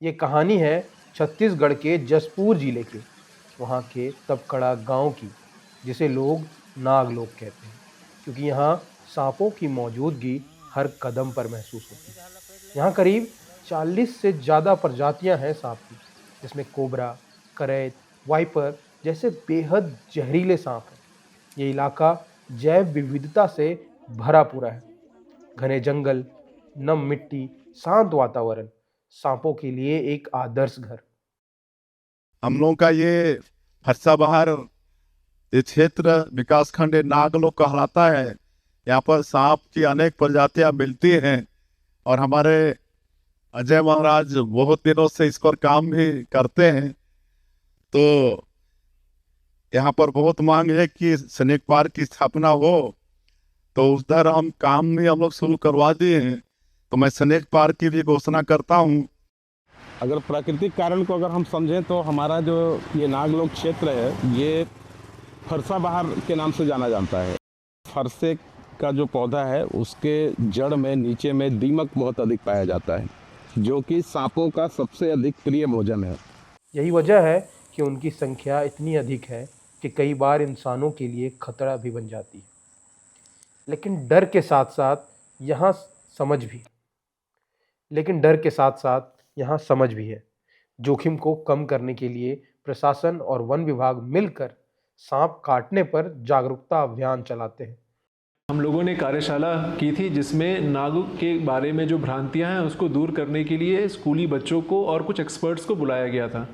ये कहानी है छत्तीसगढ़ के जसपुर जिले के, वहाँ के तपकड़ा गांव की, जिसे लोग नागलोक कहते हैं, क्योंकि यहाँ सांपों की मौजूदगी हर कदम पर महसूस होती है। यहाँ करीब 40 से ज़्यादा प्रजातियां हैं सांप की, जिसमें कोबरा, करैत, वाइपर जैसे बेहद जहरीले सांप हैं। ये इलाका जैव विविधता से भरा पूरा है। घने जंगल, नम मिट्टी, शांत वातावरण, सांपों के लिए एक आदर्श घर। हम लोगों का ये फरसाबहार ये क्षेत्र विकासखंड नागलोक कहलाता है। यहाँ पर सांप की अनेक प्रजातियां मिलती हैं और हमारे अजय महाराज बहुत दिनों से इस पर काम भी करते हैं। तो यहाँ पर बहुत मांग है कि स्नेक पार्क की स्थापना हो, तो उधर हम काम भी हम लोग शुरू करवा दिए हैं। तो मैं स्नेक पार्क की भी घोषणा करता हूँ। अगर प्राकृतिक कारण को अगर हम समझें तो हमारा जो ये नागलोक क्षेत्र है ये फरसाबहार के नाम से जाना जाता है। फरसे का जो पौधा है उसके जड़ में नीचे में दीमक बहुत अधिक पाया जाता है, जो कि सांपों का सबसे अधिक प्रिय भोजन है। यही वजह है कि उनकी संख्या इतनी अधिक है कि कई बार इंसानों के लिए खतरा भी बन जाती है। लेकिन डर के साथ साथ यहाँ समझ भी लेकिन डर के साथ साथ यहाँ समझ भी है। जोखिम को कम करने के लिए प्रशासन और वन विभाग मिलकर सांप काटने पर जागरूकता अभियान चलाते हैं। हम लोगों ने कार्यशाला की थी जिसमें नाग के बारे में जो भ्रांतियां हैं उसको दूर करने के लिए स्कूली बच्चों को और कुछ एक्सपर्ट्स को बुलाया गया था।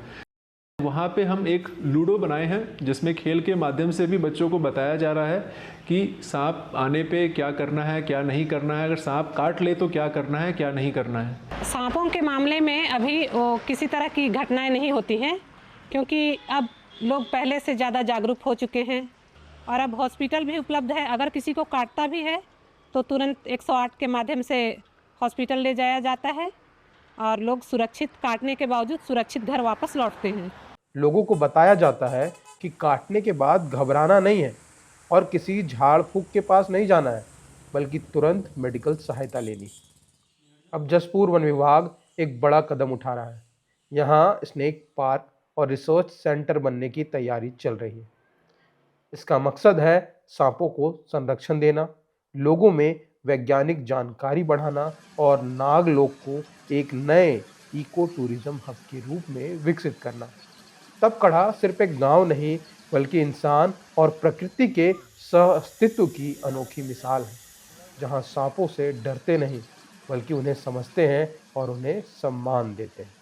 वहाँ पे हम एक लूडो बनाए हैं जिसमें खेल के माध्यम से भी बच्चों को बताया जा रहा है कि सांप आने पे क्या करना है, क्या नहीं करना है, अगर सांप काट ले तो क्या करना है, क्या नहीं करना है। सांपों के मामले में अभी किसी तरह की घटनाएं नहीं होती हैं, क्योंकि अब लोग पहले से ज़्यादा जागरूक हो चुके हैं और अब हॉस्पिटल भी उपलब्ध है। अगर किसी को काटता भी है तो तुरंत 108 के माध्यम से हॉस्पिटल ले जाया जाता है और लोग सुरक्षित, काटने के बावजूद सुरक्षित घर वापस लौटते हैं। लोगों को बताया जाता है कि काटने के बाद घबराना नहीं है और किसी झाड़ फूक के पास नहीं जाना है, बल्कि तुरंत मेडिकल सहायता लेनी। अब जसपुर वन विभाग एक बड़ा कदम उठा रहा है। यहाँ स्नेक पार्क और रिसर्च सेंटर बनने की तैयारी चल रही है। इसका मकसद है सांपों को संरक्षण देना, लोगों में वैज्ञानिक जानकारी बढ़ाना और नागलोक को एक नए इको टूरिज्म हब के रूप में विकसित करना। तपकड़ा सिर्फ एक गांव नहीं, बल्कि इंसान और प्रकृति के सह-अस्तित्व की अनोखी मिसाल है, जहां सांपों से डरते नहीं, बल्कि उन्हें समझते हैं और उन्हें सम्मान देते हैं।